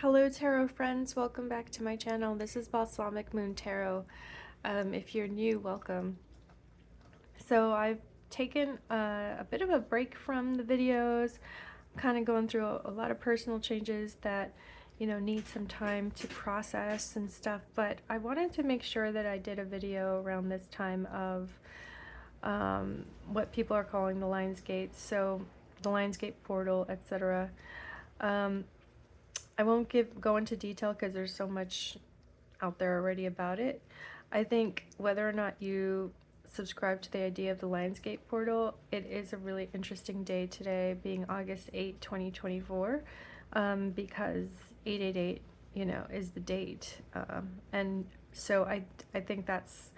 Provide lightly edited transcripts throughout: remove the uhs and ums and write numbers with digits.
Hello tarot friends, welcome back to my channel. This is Balsamic Moon Tarot. If you're new, welcome. So I've taken a bit of a break from the videos, kind of going through a lot of personal changes that need some time to process and stuff, but I wanted to make sure that I did a video around this time of what people are calling the Lions Gate, so the Lions Gate portal, etc. I won't go into detail because there's so much out there already about it. I think whether or not you subscribe to the idea of the Lionsgate portal, it is a really interesting day today, being August 8, 2024, because 888, is the date. And so I think that's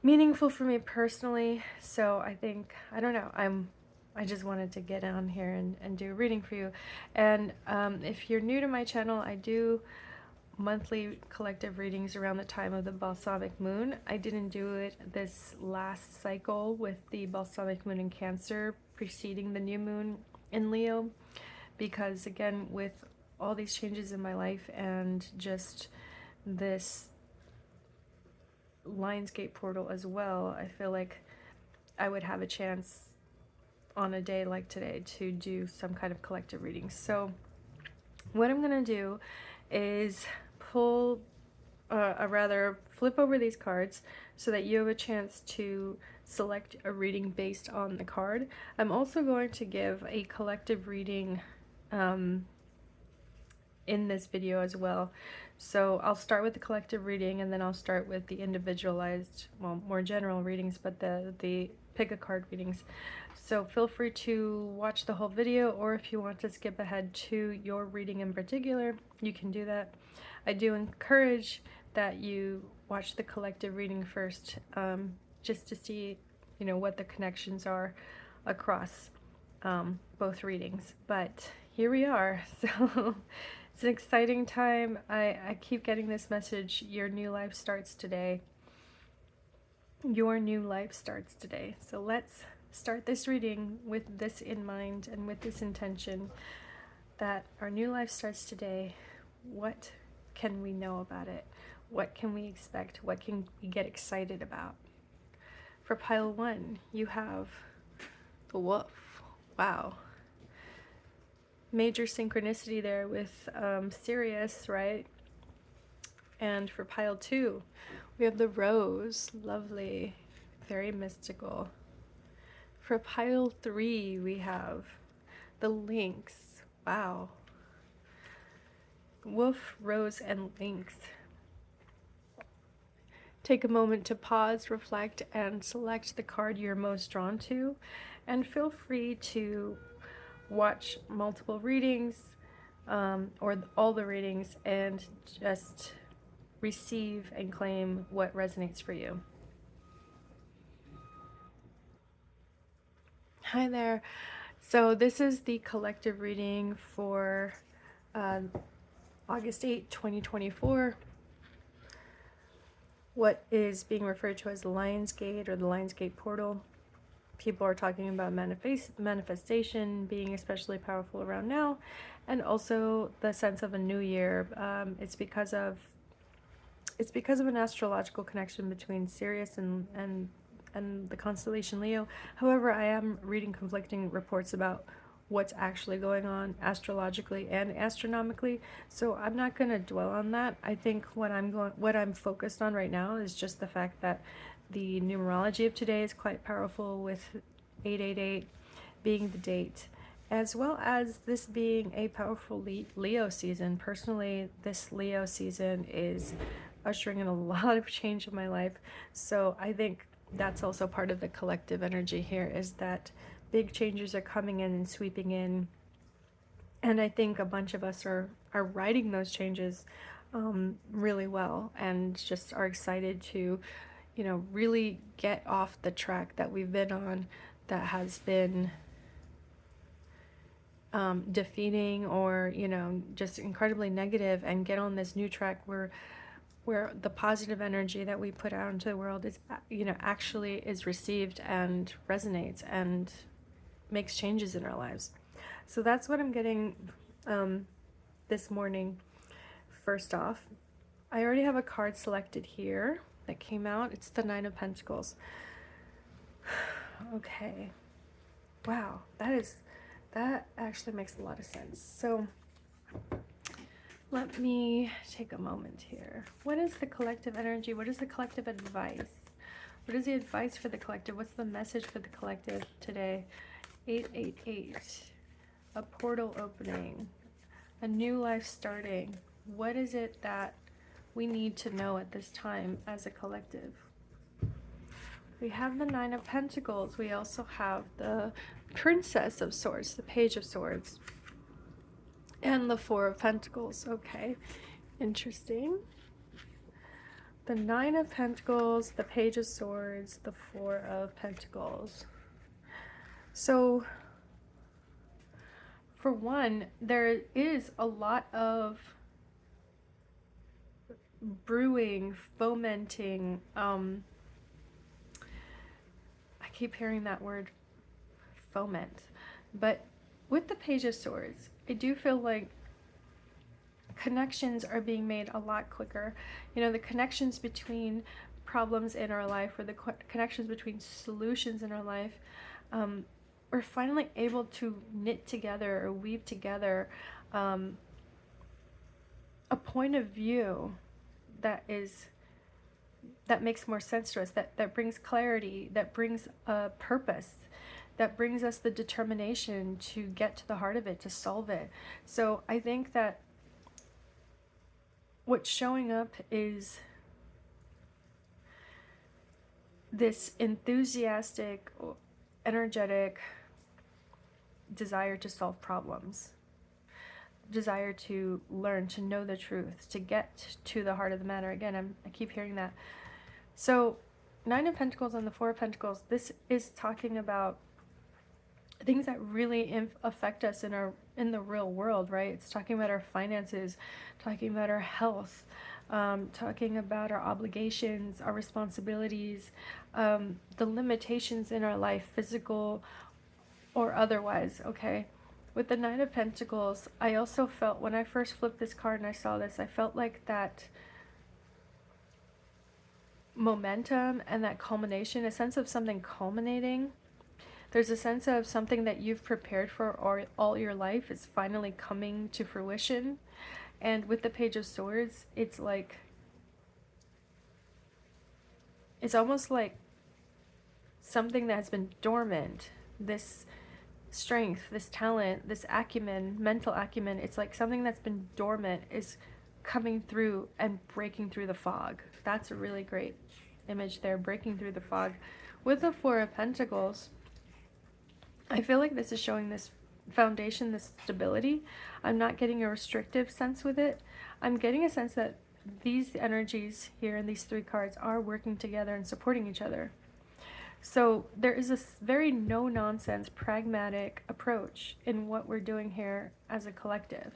meaningful for me personally. So I don't know, I just wanted to get on here and do a reading for you. And if you're new to my channel, I do monthly collective readings around the time of the balsamic moon. I didn't do it this last cycle with the balsamic moon in Cancer preceding the new moon in Leo, because again, with all these changes in my life and just this Lionsgate portal as well, I feel like I would have a chance on a day like today to do some kind of collective reading. So what I'm gonna do is pull rather flip over these cards so that you have a chance to select a reading based on the card. I'm also going to give a collective reading in this video as well. So I'll start with the collective reading and then I'll start with the individualized, well, more general readings, but the pick a card readings. So feel free to watch the whole video, or if you want to skip ahead to your reading in particular, you can do that. I do encourage that you watch the collective reading first, just to see, what the connections are across both readings. But here we are. So it's an exciting time. I keep getting this message: your new life starts today. Your new life starts today. So let's start this reading with this in mind and with this intention that our new life starts today. What can we know about it? What can we expect? What can we get excited about? For pile 1, you have the wolf. Wow. Major synchronicity there with Sirius, right? And for pile 2, we have the rose. Lovely. Very mystical. For pile 3, we have the lynx. Wow. Wolf, rose, and lynx. Take a moment to pause, reflect, and select the card you're most drawn to. And feel free to watch multiple readings or all the readings and just receive and claim what resonates for you. Hi there. So this is the collective reading for August 8, 2024. What is being referred to as the Lion's Gate or the Lion's Gate portal. People are talking about manifestation being especially powerful around now, and also the sense of a new year. It's because of an astrological connection between Sirius and the constellation Leo. However, I am reading conflicting reports about what's actually going on astrologically and astronomically, so I'm not going to dwell on that. I think what I'm focused on right now is just the fact that the numerology of today is quite powerful, with 888 being the date, as well as this being a powerful Leo season. Personally, this Leo season is ushering in a lot of change in my life, so I think that's also part of the collective energy here, is that big changes are coming in and sweeping in, and I think a bunch of us are riding those changes really well, and just are excited to really get off the track that we've been on, that has been defeating or just incredibly negative, and get on this new track where the positive energy that we put out into the world is actually is received and resonates and makes changes in our lives. So that's what I'm getting this morning. First off, I already have a card selected here that came out. It's the Nine of Pentacles. Okay. Wow, that actually makes a lot of sense. So let me take a moment here. What is the collective energy? What is the collective advice? What is the advice for the collective? What's the message for the collective today? 888. A portal opening. A new life starting. What is it that we need to know at this time as a collective? We have the Nine of Pentacles. We also have the Princess of Swords, the Page of Swords, and the Four of Pentacles. Okay, interesting. The Nine of Pentacles, the Page of Swords, the Four of Pentacles. So, for one, there is a lot of brewing, fomenting, I keep hearing that word, foment. But with the Page of Swords, I do feel like connections are being made a lot quicker. You know, the connections between problems in our life, or the connections between solutions in our life, we're finally able to knit together or weave together a point of view that makes more sense to us, that brings clarity, that brings a purpose, that brings us the determination to get to the heart of it, to solve it. So I think that what's showing up is this enthusiastic, energetic desire to solve problems, desire to learn, to know the truth, to get to the heart of the matter. Again, I keep hearing that. So Nine of Pentacles and the Four of Pentacles, this is talking about things that really affect us in the real world, right? It's talking about our finances, talking about our health, talking about our obligations, our responsibilities, the limitations in our life, physical or otherwise, okay? With the Nine of Pentacles, I also felt, when I first flipped this card and I saw this, I felt like that momentum and that culmination, a sense of something culminating. There's a sense of something that you've prepared for all your life is finally coming to fruition. And with the Page of Swords, it's like, it's almost like something that has been dormant, this strength, this talent, this acumen, mental acumen. It's like something that's been dormant is coming through and breaking through the fog. That's a really great image there, breaking through the fog. With the Four of Pentacles, I feel like this is showing this foundation, this stability. I'm not getting a restrictive sense with it. I'm getting a sense that these energies here in these three cards are working together and supporting each other. So there is a very no-nonsense, pragmatic approach in what we're doing here as a collective.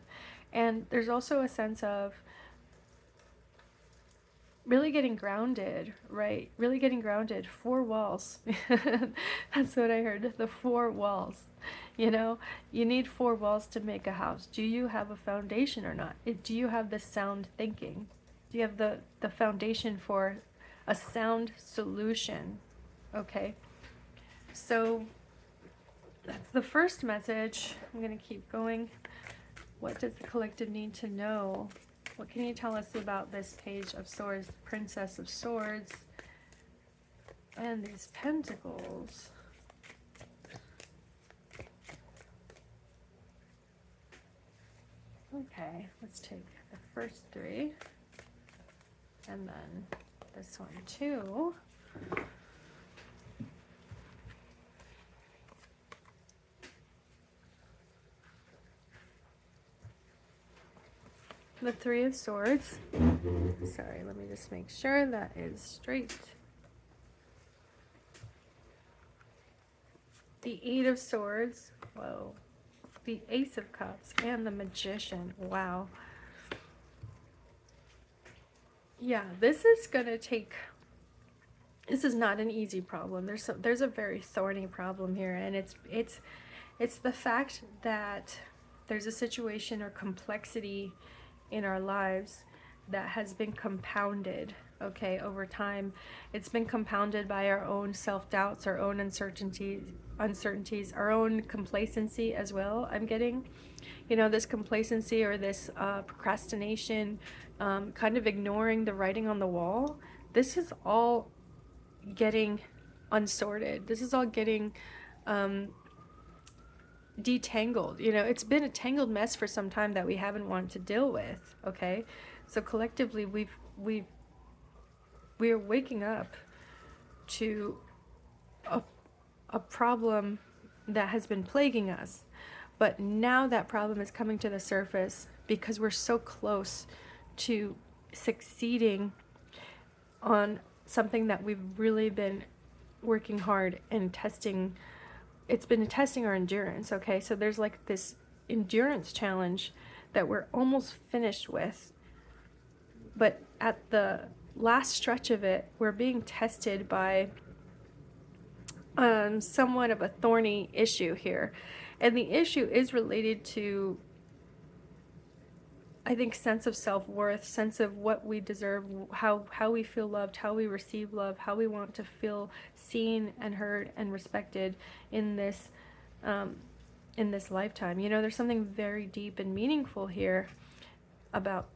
And there's also a sense of really getting grounded, right? Really getting grounded. Four walls. That's what I heard. The four walls. You know, you need four walls to make a house. Do you have a foundation or not? Do you have the sound thinking? Do you have the foundation for a sound solution? Okay. So that's the first message. I'm going to keep going. What does the collective need to know? What can you tell us about this Page of Swords, Princess of Swords, and these Pentacles? Okay, let's take the first three, and then this one too. The Three of Swords. Sorry, let me just make sure that is straight. The Eight of Swords. Whoa. The Ace of Cups and the Magician. Wow. Yeah, this is gonna take. This is not an easy problem. There's a very thorny problem here, and it's the fact that there's a situation or complexity in our lives that has been compounded, okay, over time. It's been compounded by our own self-doubts, our own uncertainties, our own complacency as well. I'm getting, you know, this complacency or this procrastination, kind of ignoring the writing on the wall. This is all getting unsorted. This is all getting detangled. You know, it's been a tangled mess for some time that we haven't wanted to deal with. Okay, so collectively we are waking up to a problem that has been plaguing us, but now that problem is coming to the surface because we're so close to succeeding on something that we've really been working hard and testing. It's been testing our endurance, okay? So there's like this endurance challenge that we're almost finished with. But at the last stretch of it, we're being tested by somewhat of a thorny issue here. And the issue is related to, I think, sense of self-worth, sense of what we deserve, how we feel loved, how we receive love, how we want to feel seen and heard and respected in this lifetime. You know, there's something very deep and meaningful here about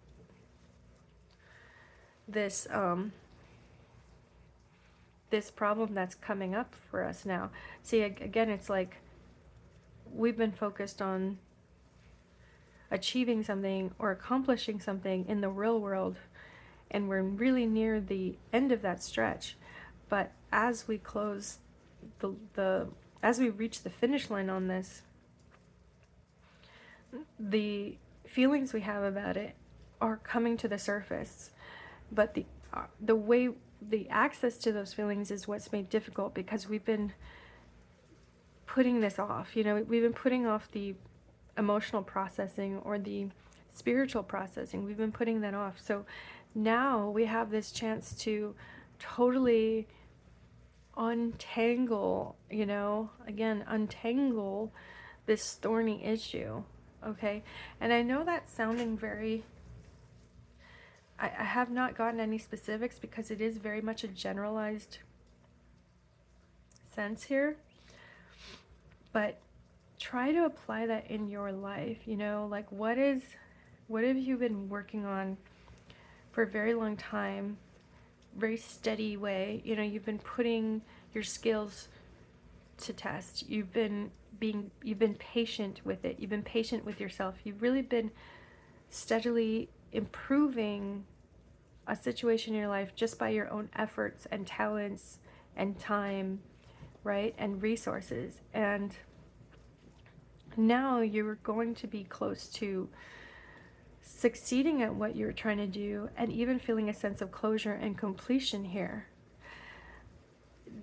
this this problem that's coming up for us now. See, again, it's like we've been focused on achieving something or accomplishing something in the real world, and we're really near the end of that stretch. But as we close as we reach the finish line on this, the feelings we have about it are coming to the surface. But the way, the access to those feelings is what's made difficult, because we've been putting this off. You know, we've been putting off the emotional processing or the spiritual processing. We've been putting that off. So now we have this chance to totally untangle, you know, again, untangle this thorny issue. Okay. And I know that's sounding very, I have not gotten any specifics because it is very much a generalized sense here, but try to apply that in your life. You know, like what have you been working on for a very long time, very steady way? You know, you've been putting your skills to test. You've been patient with it. You've been patient with yourself. You've really been steadily improving a situation in your life just by your own efforts and talents and time, right? And resources. And now you're going to be close to succeeding at what you're trying to do, and even feeling a sense of closure and completion here.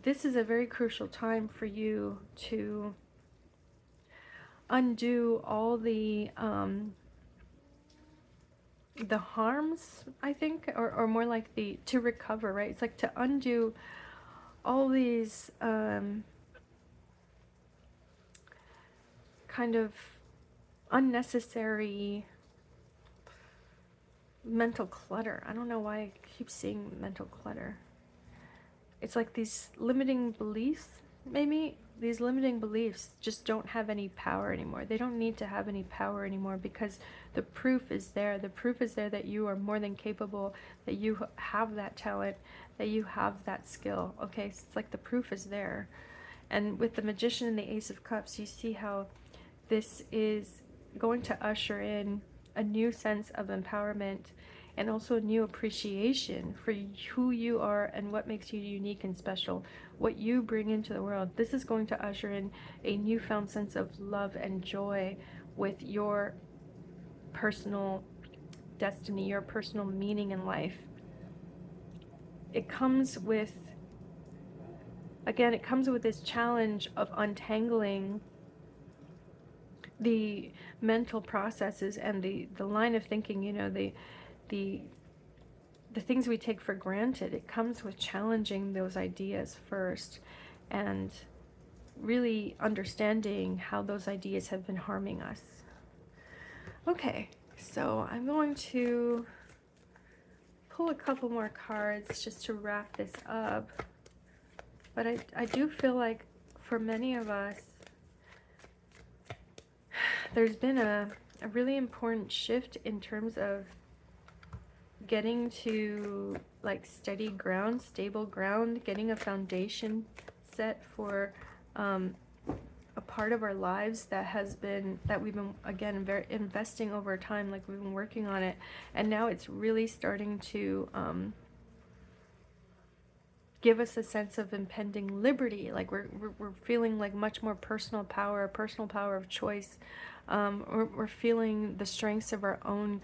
This is a very crucial time for you to undo all the harms, I think, or more like to recover, right? It's like to undo all these kind of unnecessary mental clutter. I don't know why I keep seeing mental clutter. It's like these limiting beliefs, maybe. These limiting beliefs just don't have any power anymore. They don't need to have any power anymore, because the proof is there. The proof is there that you are more than capable, that you have that talent, that you have that skill. Okay, so it's like the proof is there. And with the Magician and the Ace of Cups, you see how this is going to usher in a new sense of empowerment, and also a new appreciation for who you are and what makes you unique and special, what you bring into the world. This is going to usher in a newfound sense of love and joy with your personal destiny, your personal meaning in life. It comes with, again, it comes with this challenge of untangling the mental processes and the line of thinking, you know, the things we take for granted. It comes with challenging those ideas first, and really understanding how those ideas have been harming us. Okay, so I'm going to pull a couple more cards just to wrap this up. But I do feel like for many of us, there's been a really important shift in terms of getting to like steady ground, stable ground, getting a foundation set for a part of our lives that has been, that we've been, again, very investing over time, like we've been working on it, and now it's really starting to give us a sense of impending liberty. Like we're feeling like much more personal power of choice. We're feeling the strengths of our own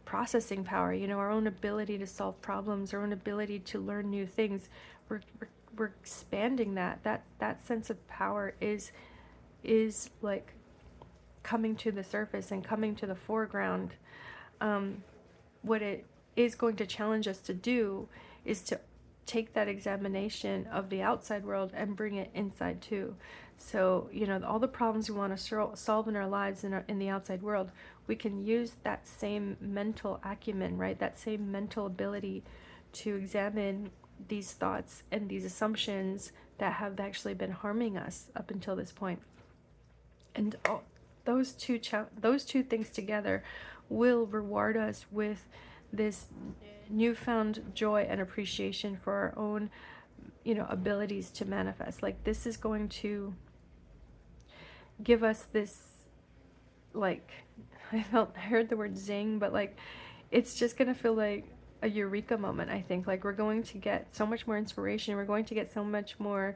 processing power, you know, our own ability to solve problems, our own ability to learn new things. We're expanding that sense of power is like coming to the surface and coming to the foreground. What it is going to challenge us to do is to take that examination of the outside world and bring it inside too. So, you know, all the problems we want to solve in our lives, in the outside world, we can use that same mental acumen, right? That same mental ability to examine these thoughts and these assumptions that have actually been harming us up until this point. And those two things together will reward us with this newfound joy and appreciation for our own, you know, abilities to manifest. Like this is going to give us this, like, I heard the word zing, but like it's just gonna feel like a eureka moment. I think like we're going to get so much more inspiration, we're going to get so much more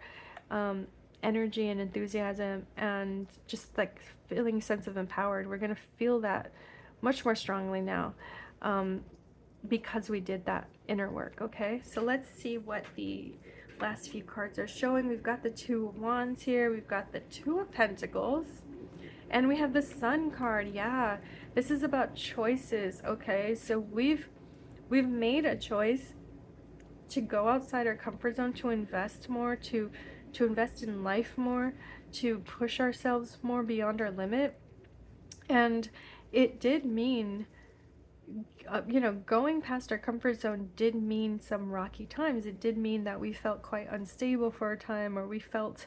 energy and enthusiasm, and just like feeling sense of empowered. We're gonna feel that much more strongly now, because we did that inner work. Okay, so let's see what the last few cards are showing. We've got the Two of Wands here, we've got the Two of Pentacles, and we have the Sun card. Yeah, this is about choices. Okay, so we've made a choice to go outside our comfort zone, to invest more, to invest in life more, to push ourselves more beyond our limit. And it did mean, you know, going past our comfort zone did mean some rocky times. It did mean that we felt quite unstable for a time, or we felt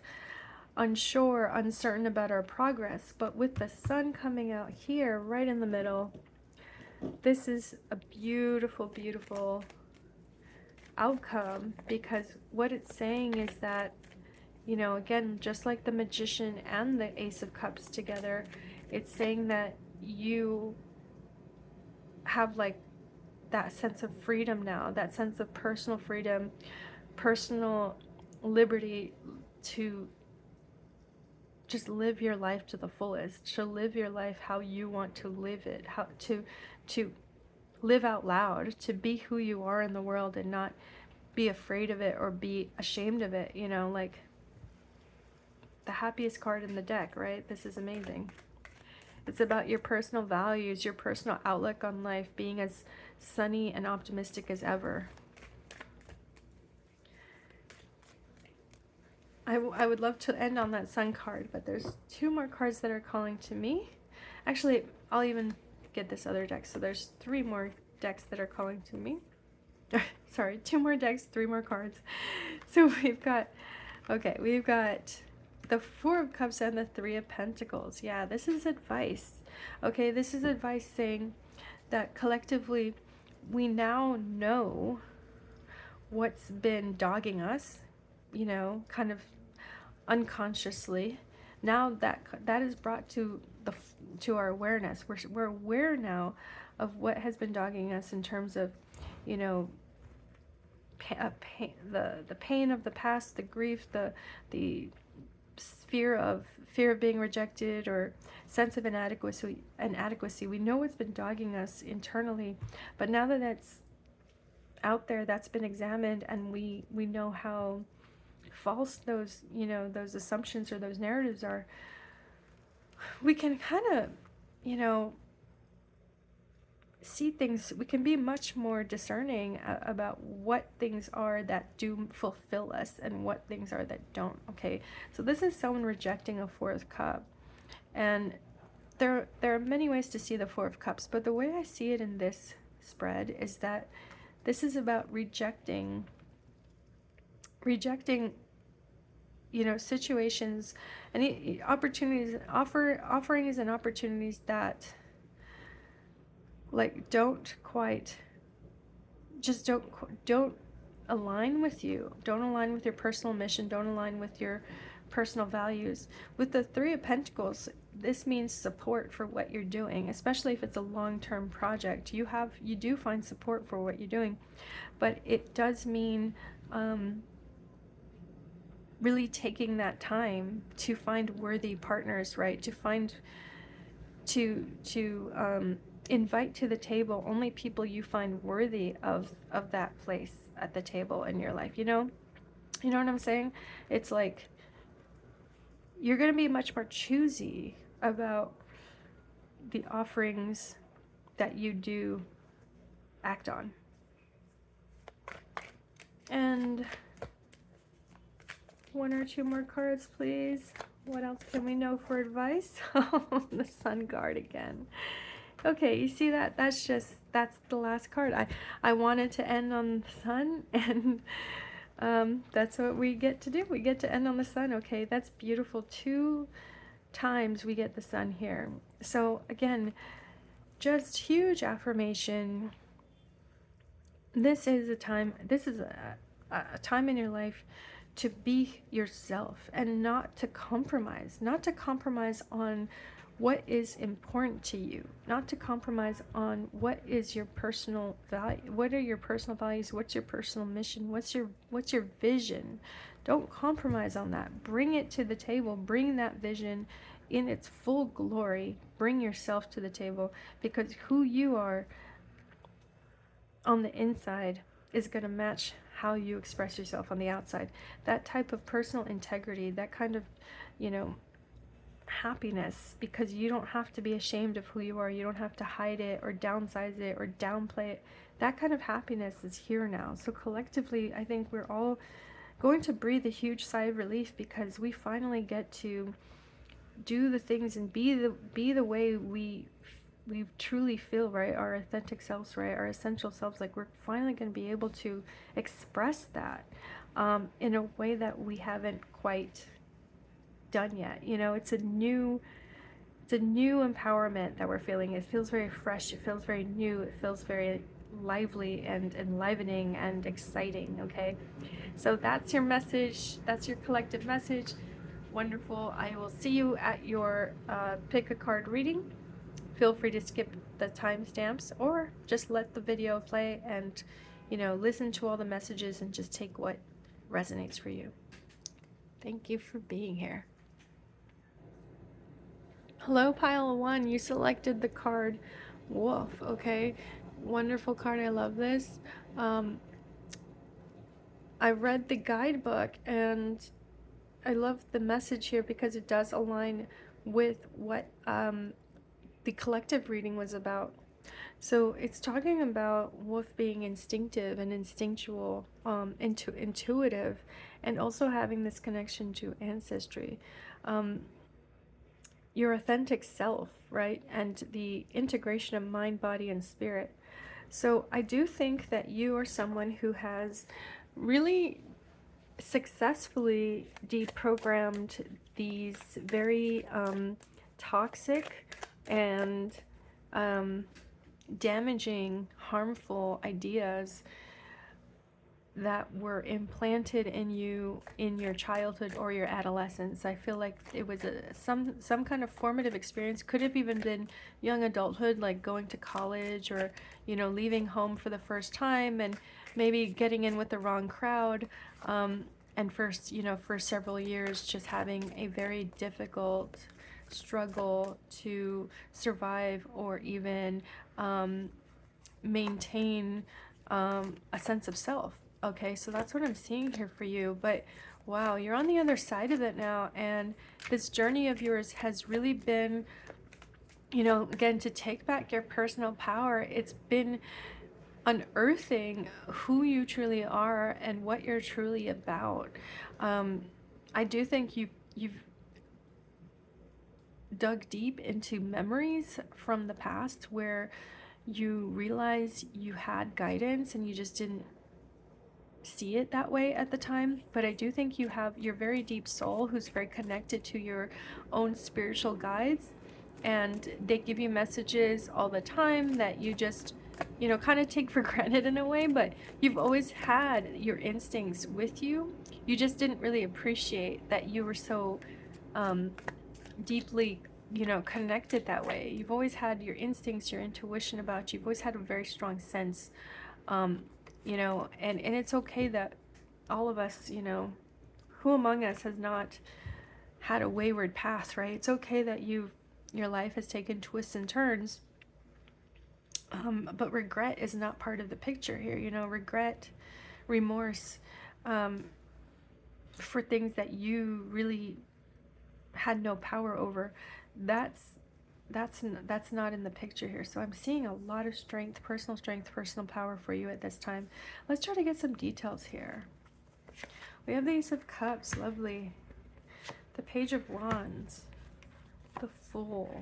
unsure, uncertain about our progress. But with the Sun coming out here right in the middle, this is a beautiful, beautiful outcome, because what it's saying is that, you know, again, just like the Magician and the Ace of Cups together, it's saying that you have like that sense of freedom now, that sense of personal freedom, personal liberty to just live your life to the fullest, to live your life how you want to live it, how to live out loud, to be who you are in the world and not be afraid of it or be ashamed of it, you know, like the happiest card in the deck, right? This is amazing. It's about your personal values, your personal outlook on life, being as sunny and optimistic as ever. I would love to end on that Sun card, but there's two more cards that are calling to me. Actually, I'll even get this other deck. So there's three more decks that are calling to me. Sorry, two more decks, three more cards. So we've got, okay, we've got the Four of Cups and the Three of Pentacles. Yeah, this is advice. Okay, this is advice saying that collectively we now know what's been dogging us, you know, kind of unconsciously. Now that is brought to our awareness. We're aware now of what has been dogging us in terms of, you know, the pain of the past, the grief, the fear of being rejected, or sense of inadequacy. We know what's been dogging us internally, but now that that's out there, that's been examined, and we know how false those, you know, those assumptions or those narratives are, we can kind of, you know, see things. We can be much more discerning about what things are that do fulfill us and what things are that don't. Okay, so this is someone rejecting a Fourth Cup, and there are many ways to see the Four of Cups, but the way I see it in this spread is that this is about rejecting, you know, situations and opportunities, offerings and opportunities that like don't align with you, don't align with your personal mission, don't align with your personal values. With the Three of Pentacles, this means support for what you're doing, especially if it's a long-term project. You do find support for what you're doing, but it does mean really taking that time to find worthy partners, right? To invite to the table only people you find worthy of that place at the table in your life. You know what I'm saying? It's like you're going to be much more choosy about the offerings that you do act on. And one or two more cards, please. What else can we know for advice? Oh, the Sun card again. Okay, you see that? That's the last card. I wanted to end on the Sun, and that's what we get to do. We get to end on the Sun. Okay, that's beautiful. 2 times we get the Sun here. So again, just huge affirmation. This is a time in your life to be yourself and not to compromise on what is important to you, not to compromise on what is your personal value, what are your personal values, what's your personal mission, what's your vision. Don't compromise on that. Bring it to the table. Bring that vision in its full glory. Bring yourself to the table, because who you are on the inside is going to match how you express yourself on the outside. That type of personal integrity, that kind of, happiness, because you don't have to be ashamed of who you are. You don't have to hide it or downsize it or downplay it. That kind of happiness is here now. So collectively, I think we're all going to breathe a huge sigh of relief, because we finally get to do the things and be the way we truly feel, right? Our authentic selves, right? Our essential selves. Like, we're finally going to be able to express that in a way that we haven't quite done yet. It's a new empowerment that we're feeling. It feels very fresh. It feels very new. It feels very lively and enlivening and exciting. Okay, so that's your message. That's your collective message. Wonderful. I will see you at your pick a card reading. Feel free to skip the timestamps or just let the video play and listen to all the messages and just take what resonates for you. Thank you for being here. Hello, pile 1. You selected the card Wolf. Okay, wonderful card. I love this. I read the guidebook and I love the message here because it does align with what the collective reading was about. So it's talking about Wolf being instinctive and instinctual, intuitive, and also having this connection to ancestry. Your authentic self, right? And the integration of mind, body, and spirit. So I do think that you are someone who has really successfully deprogrammed these very toxic and damaging, harmful ideas that were implanted in you in your childhood or your adolescence. I feel like it was some kind of formative experience. Could have even been young adulthood, like going to college or leaving home for the first time and maybe getting in with the wrong crowd, and first for several years just having a very difficult struggle to survive or even maintain a sense of self. Okay, so that's what I'm seeing here for you. But wow, you're on the other side of it now, and this journey of yours has really been, again, to take back your personal power. It's been unearthing who you truly are and what you're truly about. I do think you've dug deep into memories from the past where you realize you had guidance and you just didn't see it that way at the time. But I do think you have your very deep soul who's very connected to your own spiritual guides, and they give you messages all the time that you just, you know, kind of take for granted in a way, but you've always had your instincts with you. You just didn't really appreciate that you were so deeply, you know, connected that way. You've always had your instincts, your intuition about you. You've always had a very strong sense, you know, and it's okay that all of us, you know, who among us has not had a wayward path, right? It's okay that your life has taken twists and turns, but regret is not part of the picture here. You know, regret, remorse, for things that you really had no power over, that's not in the picture here. So I'm seeing a lot of strength, personal power for you at this time. Let's try to get some details here. We have the Ace of Cups, lovely. The Page of Wands, the Fool,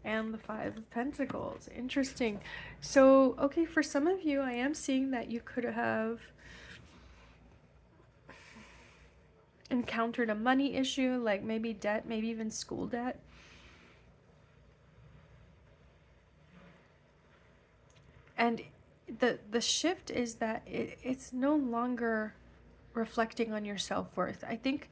and the Five of Pentacles. Interesting. So, okay, for some of you, I am seeing that you could have encountered a money issue, like maybe debt, maybe even school debt. And the shift is that it's no longer reflecting on your self-worth. I think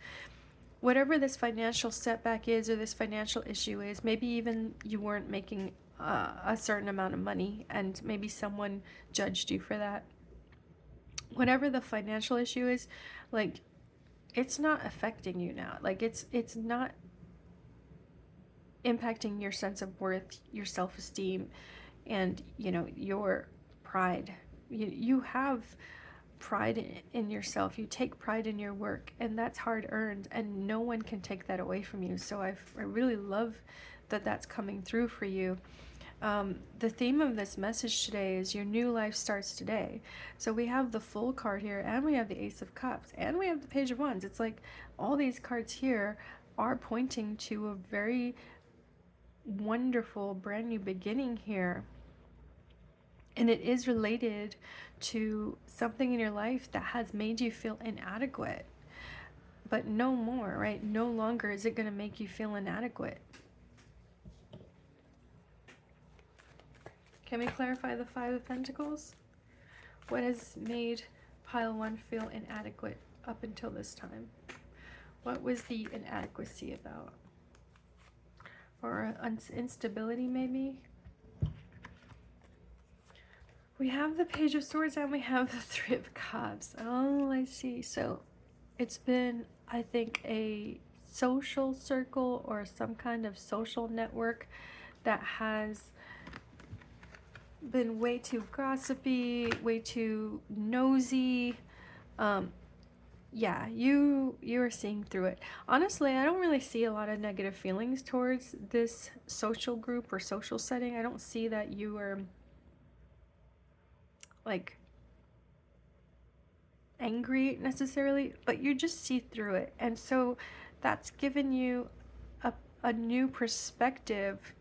whatever this financial setback is, or this financial issue is, maybe even you weren't making a certain amount of money and maybe someone judged you for that. Whatever the financial issue is, like, it's not affecting you now. Like, it's not impacting your sense of worth, your self-esteem, and, you know, your pride. You have pride in yourself. You take pride in your work, and that's hard earned, and no one can take that away from you. So I really love that that's coming through for you. The theme of this message today is your new life starts today. So we have the Fool card here, and we have the Ace of Cups, and we have the Page of Wands. It's like all these cards here are pointing to a very wonderful brand new beginning here. And it is related to something in your life that has made you feel inadequate. But no more, right? No longer is it going to make you feel inadequate. Can we clarify the Five of Pentacles? What has made pile one feel inadequate up until this time? What was the inadequacy about? Or instability, maybe? We have the Page of Swords and we have the Three of Cups. Oh, I see. So it's been, I think, a social circle or some kind of social network that has been way too gossipy, way too nosy. Yeah, you are seeing through it. Honestly, I don't really see a lot of negative feelings towards this social group or social setting. I don't see that you are like angry necessarily, but you just see through it. And so that's given you a new perspective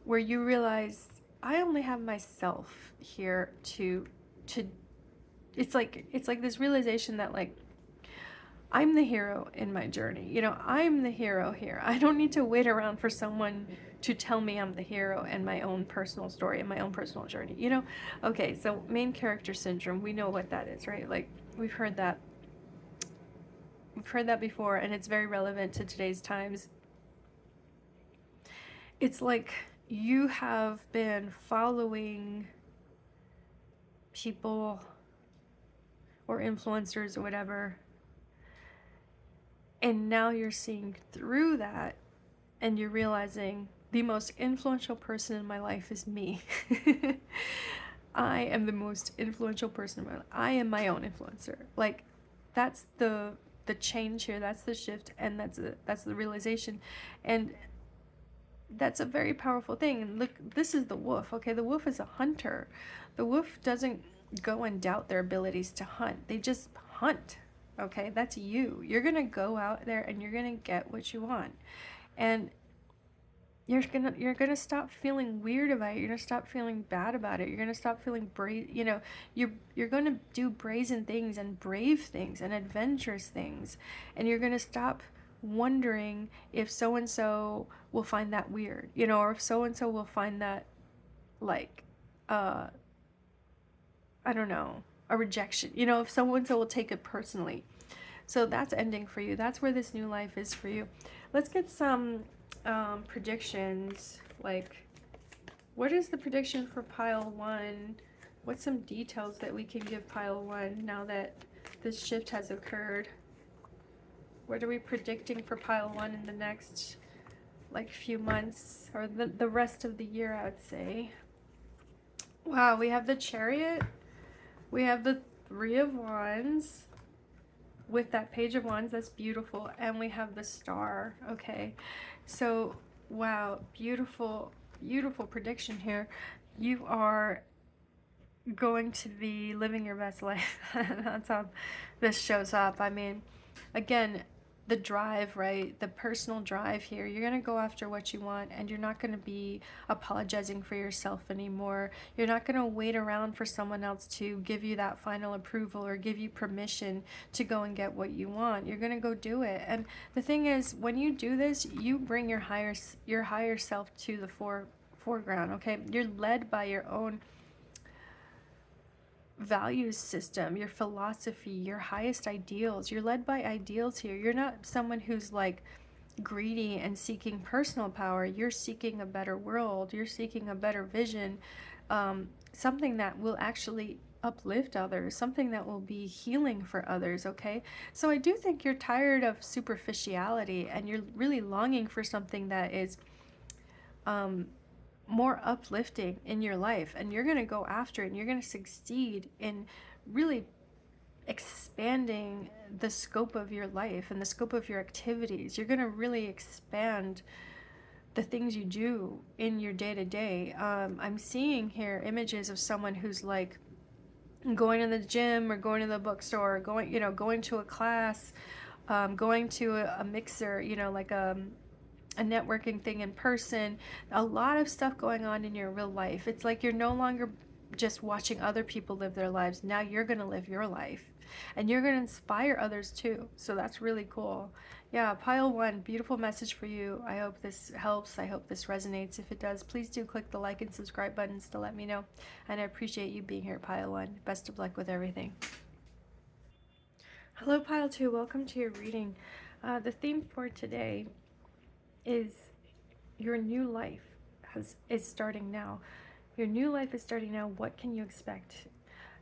where you realize I only have myself here to it's like this realization that, like, I'm the hero in my journey. You know, I'm the hero here. I don't need to wait around for someone to tell me I'm the hero in my own personal story and my own personal journey, you know? Okay, so main character syndrome, we know what that is, right? Like, we've heard that before, and it's very relevant to today's times. It's like you have been following people or influencers or whatever, and now you're seeing through that, and you're realizing the most influential person in my life is me. I am the most influential person in my life. I am my own influencer. Like, that's the change here. That's the shift, and that's the realization, and that's a very powerful thing. And look, this is the wolf. Okay, the wolf is a hunter. The wolf doesn't go and doubt their abilities to hunt. They just hunt. Okay, that's you. You're gonna go out there and you're gonna get what you want. And you're gonna stop feeling weird about it. You're gonna stop feeling bad about it. You're gonna stop feeling brave. You know, you're gonna do brazen things and brave things and adventurous things, and you're gonna stop wondering if so and so will find that weird, you know, or if so and so will find that like, I don't know, a rejection. You know, if so and so will take it personally. So that's ending for you. That's where this new life is for you. Let's get some predictions. Like, what is the prediction for pile 1? What's some details that we can give pile 1 now that this shift has occurred? What are we predicting for pile 1 in the next like few months, or the rest of the year, I would say? Wow, we have the Chariot. We have the Three of Wands with that Page of Wands. That's beautiful. And we have the Star. Okay, so wow, beautiful, beautiful prediction here. You are going to be living your best life. That's how this shows up. I mean, again, the drive, right? The personal drive here. You're going to go after what you want, and you're not going to be apologizing for yourself anymore. You're not going to wait around for someone else to give you that final approval or give you permission to go and get what you want. You're going to go do it. And the thing is, when you do this, you bring your higher self to the foreground, okay? You're led by your own values system, your philosophy, your highest ideals. You're led by ideals here. You're not someone who's like greedy and seeking personal power. You're seeking a better world. You're seeking a better vision, something that will actually uplift others, something that will be healing for others. Okay, so I do think you're tired of superficiality, and you're really longing for something that is more uplifting in your life, and you're going to go after it, and you're going to succeed in really expanding the scope of your life and the scope of your activities. You're going to really expand the things you do in your day-to-day. I'm seeing here images of someone who's like going to the gym or going to the bookstore, or going to a class, going to a mixer, like a networking thing in person. A lot of stuff going on in your real life. It's like you're no longer just watching other people live their lives. Now you're going to live your life, and you're going to inspire others too. So that's really cool. Yeah, pile 1, beautiful message for you. I hope this helps. I hope this resonates. If it does, please do click the like and subscribe buttons to let me know. And I appreciate you being here at pile 1. Best of luck with everything. Hello, pile 2. Welcome to your reading. The theme for today is your new life is starting now. Your new life is starting now. What can you expect?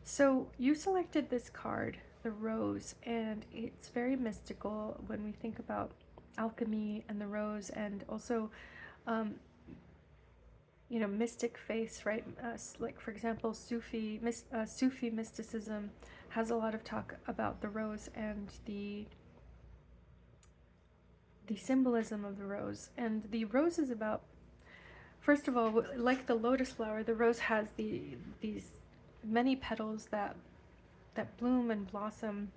So you selected this card, the Rose, and it's very mystical when we think about alchemy and the rose, and also mystic faiths, right? Like, for example, Sufi mysticism has a lot of talk about the rose and the symbolism of the rose. And the rose is about, first of all, like the lotus flower, the rose has these many petals that bloom and blossom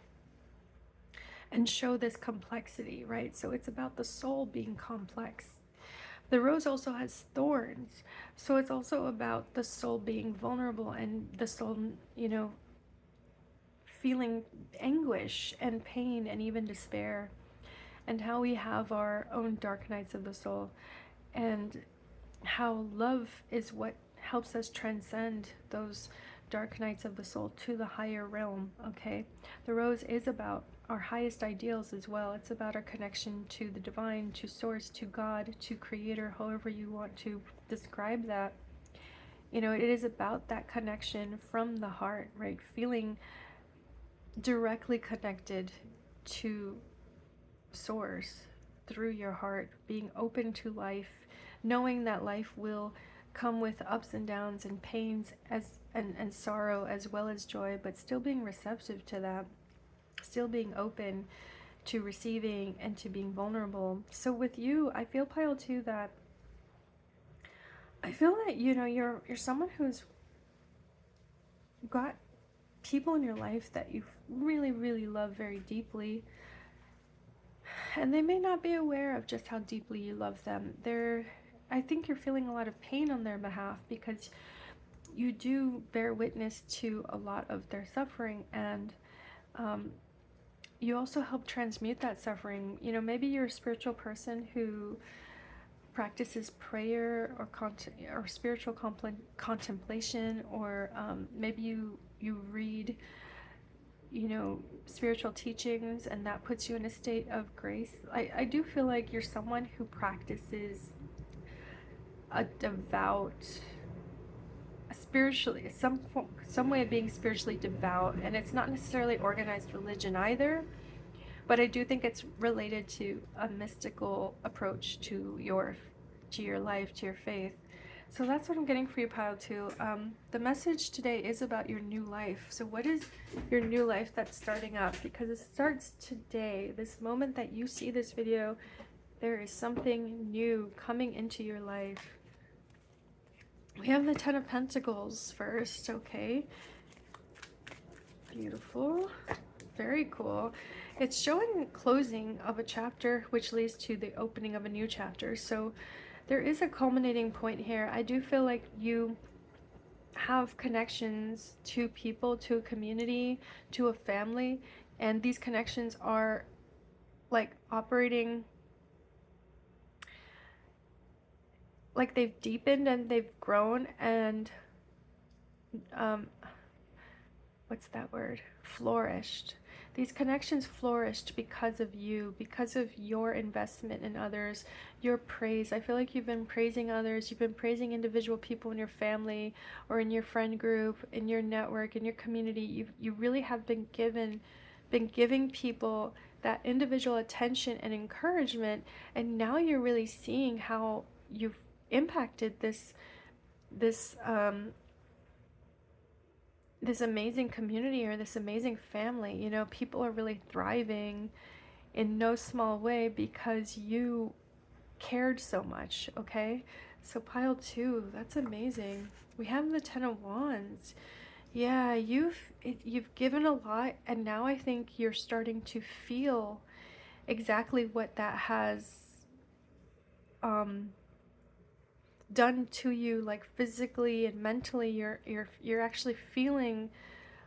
and show this complexity, right? So it's about the soul being complex. The rose also has thorns, so it's also about the soul being vulnerable, and the soul, feeling anguish and pain and even despair, and how we have our own dark nights of the soul, and how love is what helps us transcend those dark nights of the soul to the higher realm. Okay, the rose is about our highest ideals as well. It's about our connection to the divine, to source, to God, to creator, however you want to describe that. It is about that connection from the heart, right? Feeling directly connected to source through your heart, being open to life, knowing that life will come with ups and downs and pains and sorrow as well as joy, but still being receptive to that, still being open to receiving and to being vulnerable. So with you, I feel, pile 2, that I feel that you're someone who's got people in your life that you really, really love very deeply, and they may not be aware of just how deeply you love them. They're I think you're feeling a lot of pain on their behalf, because you do bear witness to a lot of their suffering, and you also help transmute that suffering. You know, maybe you're a spiritual person who practices prayer or spiritual contemplation, or maybe you read, you know, spiritual teachings, and that puts you in a state of grace. I do feel like you're someone who practices a devout, spiritually, some way of being spiritually devout, and it's not necessarily organized religion either, but I do think it's related to a mystical approach to your life, to your faith. So that's what I'm getting for you, Pile 2. The message today is about your new life. So what is your new life that's starting up? Because it starts today. This moment that you see this video, there is something new coming into your life. We have the Ten of Pentacles first, okay? Beautiful. Very cool. It's showing closing of a chapter, which leads to the opening of a new chapter. So there is a culminating point here. I do feel like you have connections to people, to a community, to a family, and these connections are like operating like they've deepened and they've grown, and what's that word? Flourished. These connections flourished because of you, because of your investment in others, your praise. I feel like you've been praising others. You've been praising individual people in your family or in your friend group, in your network, in your community. You really have been giving people that individual attention and encouragement, and now you're really seeing how you've impacted this amazing community or this amazing family. You know, people are really thriving in no small way because you cared so much, okay? So Pile 2, that's amazing. We have the Ten of Wands. Yeah, you've given a lot, and now I think you're starting to feel exactly what that has done to you, like physically and mentally. You're actually feeling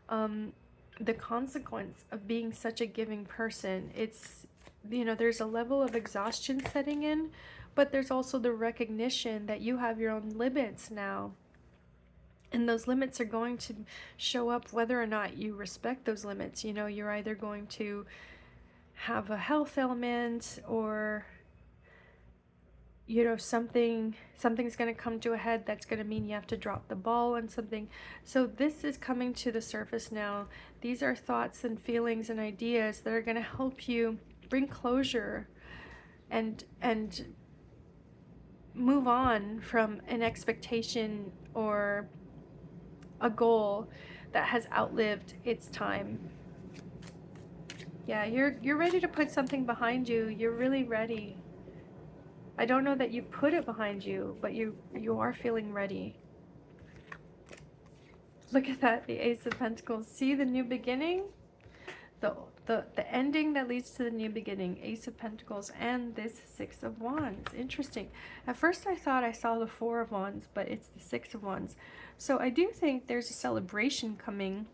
the consequence of being such a giving person. It's, you know, there's a level of exhaustion setting in, but there's also the recognition that you have your own limits now, and those limits are going to show up whether or not you respect those limits. You know, you're either going to have a health element, or you know, something's going to come to a head that's going to mean you have to drop the ball on something. So this is coming to the surface now. These are thoughts and feelings and ideas that are going to help you bring closure and move on from an expectation or a goal that has outlived its time. Yeah, you're ready to put something behind you. You're really ready. I don't know that you put it behind you, but you are feeling ready. Look at that, the Ace of Pentacles. See the new beginning? The ending that leads to the new beginning. Ace of Pentacles and this Six of Wands. Interesting. At first I thought I saw the Four of Wands, but it's the Six of Wands. So I do think there's a celebration coming.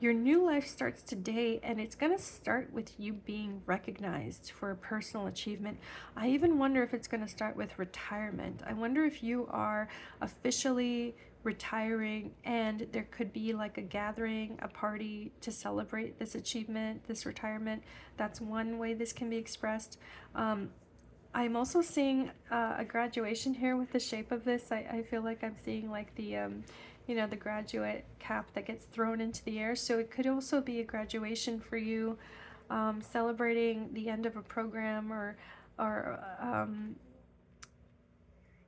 Your new life starts today, and it's going to start with you being recognized for a personal achievement. I even wonder if it's going to start with retirement. I wonder if you are officially retiring, and there could be like a gathering, a party to celebrate this achievement, this retirement. That's one way this can be expressed. I'm also seeing a graduation here with the shape of this. I feel like I'm seeing like the you know, the graduate cap that gets thrown into the air. So it could also be a graduation for you, celebrating the end of a program, or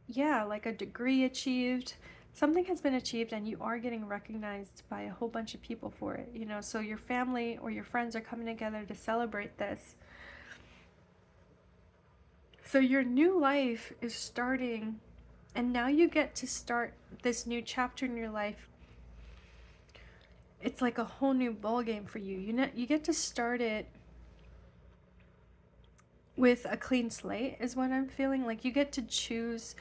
yeah, like a degree achieved. Something has been achieved, and you are getting recognized by a whole bunch of people for it, you know. So your family or your friends are coming together to celebrate this. So your new life is starting, and now you get to start this new chapter in your life. It's like a whole new ball game for you. You get to start it with a clean slate is what I'm feeling. Like you get to choose,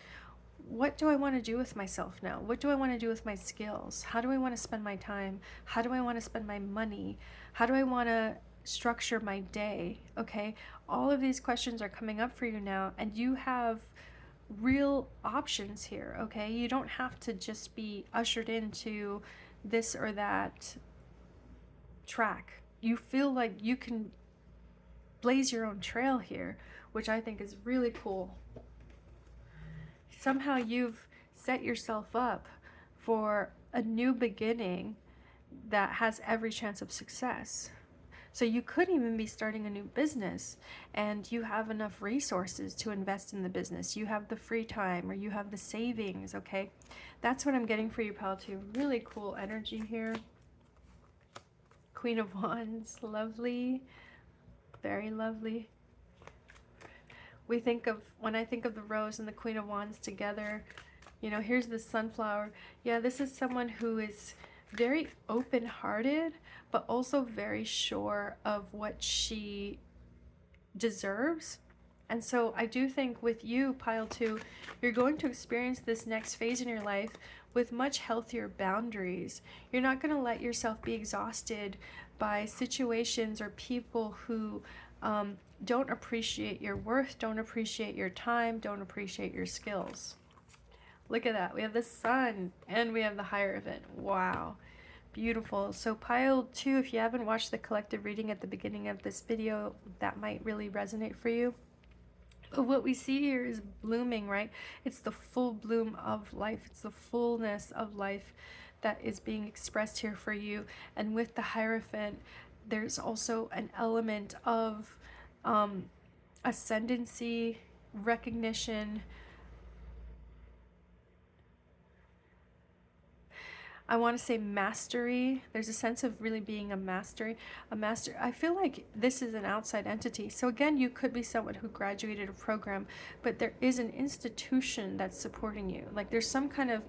what do I want to do with myself now? What do I want to do with my skills? How do I want to spend my time? How do I want to spend my money? How do I want to structure my day? Okay, all of these questions are coming up for you now, and you have real options here. Okay, you don't have to just be ushered into this or that track. You feel like you can blaze your own trail here, which I think is really cool. Somehow you've set yourself up for a new beginning that has every chance of success. So you could even be starting a new business, and you have enough resources to invest in the business. You have the free time, or you have the savings, okay? That's what I'm getting for you, Pile 2. Really cool energy here. Queen of Wands, lovely. Very lovely. When I think of the rose and the Queen of Wands together, you know, here's the sunflower. Yeah, this is someone who is very open-hearted, but also very sure of what she deserves. And so I do think with you, Pile 2, you're going to experience this next phase in your life with much healthier boundaries. You're not going to let yourself be exhausted by situations or people who don't appreciate your worth, don't appreciate your time, don't appreciate your skills. Look at that. We have the sun and we have the Hierophant. Wow. Beautiful. So Pile 2, if you haven't watched the collective reading at the beginning of this video, that might really resonate for you. But what we see here is blooming, right? It's the full bloom of life. It's the fullness of life that is being expressed here for you. And with the Hierophant, there's also an element of ascendancy, recognition. I want to say mastery. There's a sense of really being a master. I feel like this is an outside entity. So again, you could be someone who graduated a program, but there is an institution that's supporting you. Like there's some kind of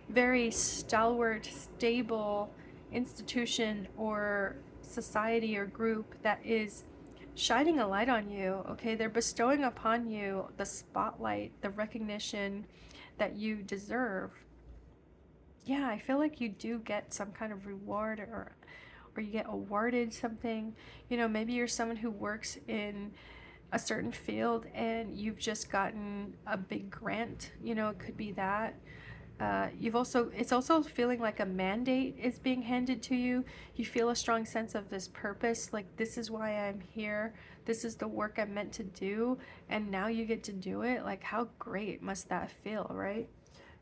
very stalwart, stable institution or society or group that is shining a light on you. Okay, they're bestowing upon you the spotlight, the recognition that you deserve. Yeah, I feel like you do get some kind of reward, or you get awarded something. You know, maybe you're someone who works in a certain field and you've just gotten a big grant. You know, it could be that. It's also feeling like a mandate is being handed to you. You feel a strong sense of this purpose, like this is why I'm here. This is the work I'm meant to do, and now you get to do it. Like how great must that feel, right?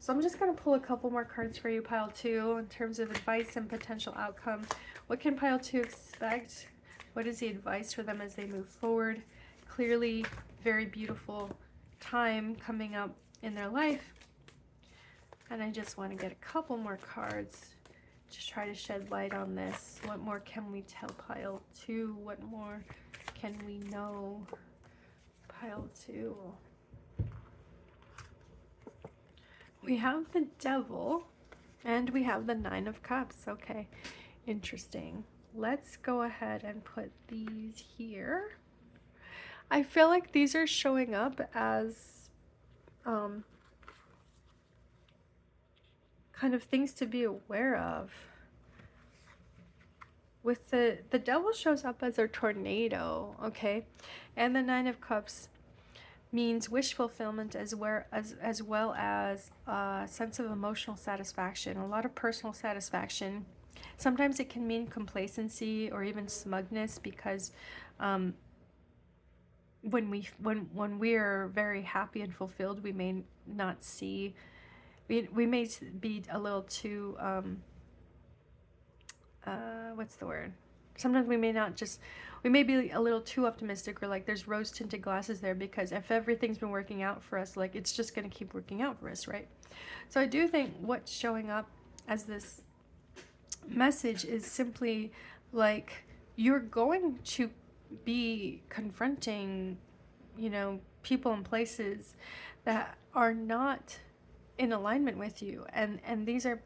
So I'm just going to pull a couple more cards for you, Pile 2, in terms of advice and potential outcome. What can Pile 2 expect? What is the advice for them as they move forward? Clearly, very beautiful time coming up in their life. And I just want to get a couple more cards to try to shed light on this. What more can we tell Pile 2? What more can we know? Pile 2. We have the Devil, and we have the Nine of Cups. Okay, interesting. Let's go ahead and put these here. I feel like these are showing up as kind of things to be aware of. With the Devil shows up as a tornado, okay? And the Nine of Cups means wish fulfillment as well as a sense of emotional satisfaction, a lot of personal satisfaction. Sometimes it can mean complacency or even smugness, because when we are very happy and fulfilled, we may not see, we may be a little too what's the word? Sometimes we may be a little too optimistic, or like there's rose tinted glasses there, because if everything's been working out for us, like it's just going to keep working out for us, right? So I do think what's showing up as this message is simply like you're going to be confronting, you know, people and places that are not in alignment with you, and these are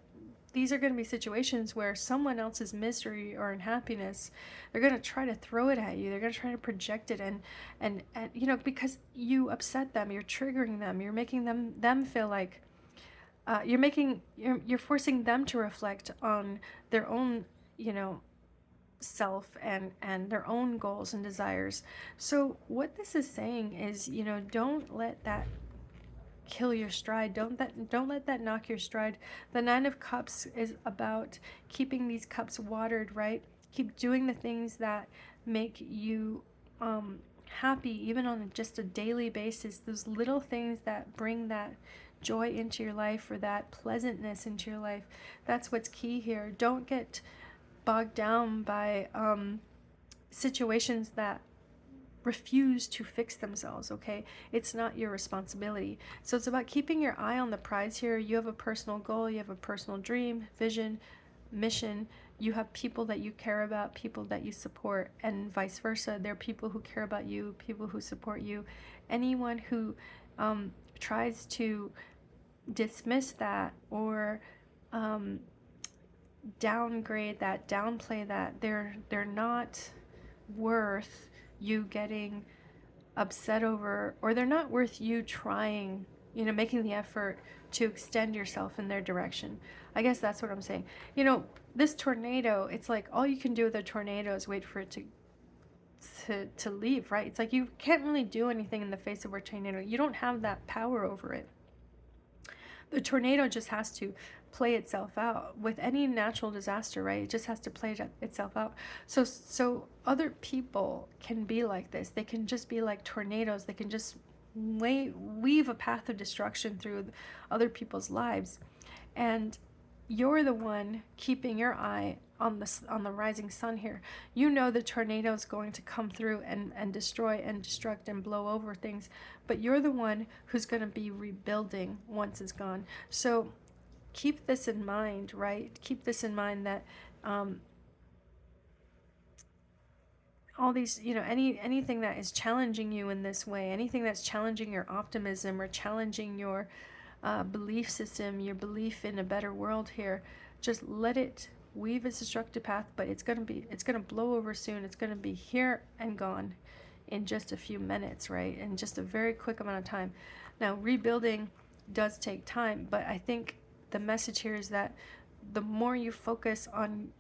these are going to be situations where someone else's misery or unhappiness, they're going to try to throw it at you. They're going to try to project it, and you know, because you upset them, you're triggering them, you're making them feel like you're forcing them to reflect on their own, you know, self and their own goals and desires. So what this is saying is, you know, don't let that kill your stride. Don't let that knock your stride. The Nine of Cups is about keeping these cups watered, right? Keep doing the things that make you happy, even on just a daily basis. Those little things that bring that joy into your life, or that pleasantness into your life. That's what's key here. Don't get bogged down by situations that refuse to fix themselves, okay? It's not your responsibility. So it's about keeping your eye on the prize here. You have a personal goal, you have a personal dream, vision, mission. You have people that you care about, people that you support, and vice versa. There are people who care about you, people who support you. Anyone who tries to dismiss that, or downgrade that, downplay that, they're not worth you getting upset over, or they're not worth you trying, you know, making the effort to extend yourself in their direction. I guess that's what I'm saying. You know, this tornado, it's like all you can do with a tornado is wait for it to leave, right? It's like you can't really do anything in the face of a tornado. You don't have that power over it. The tornado just has to play itself out. With any natural disaster, right? It just has to play itself out. So other people can be like this. They can just be like tornadoes. They can just weave a path of destruction through other people's lives. And you're the one keeping your eye on the rising sun here. You know the tornado is going to come through and destroy and destruct and blow over things, but you're the one who's going to be rebuilding once it's gone. So keep this in mind, right? Keep this in mind that all these, you know, anything that is challenging you in this way, anything that's challenging your optimism or challenging your belief system, your belief in a better world here, just let it weave its destructive path. But it's gonna blow over soon. It's gonna be here and gone in just a few minutes, right? In just a very quick amount of time. Now, rebuilding does take time, but I think the message here is that the more you focus on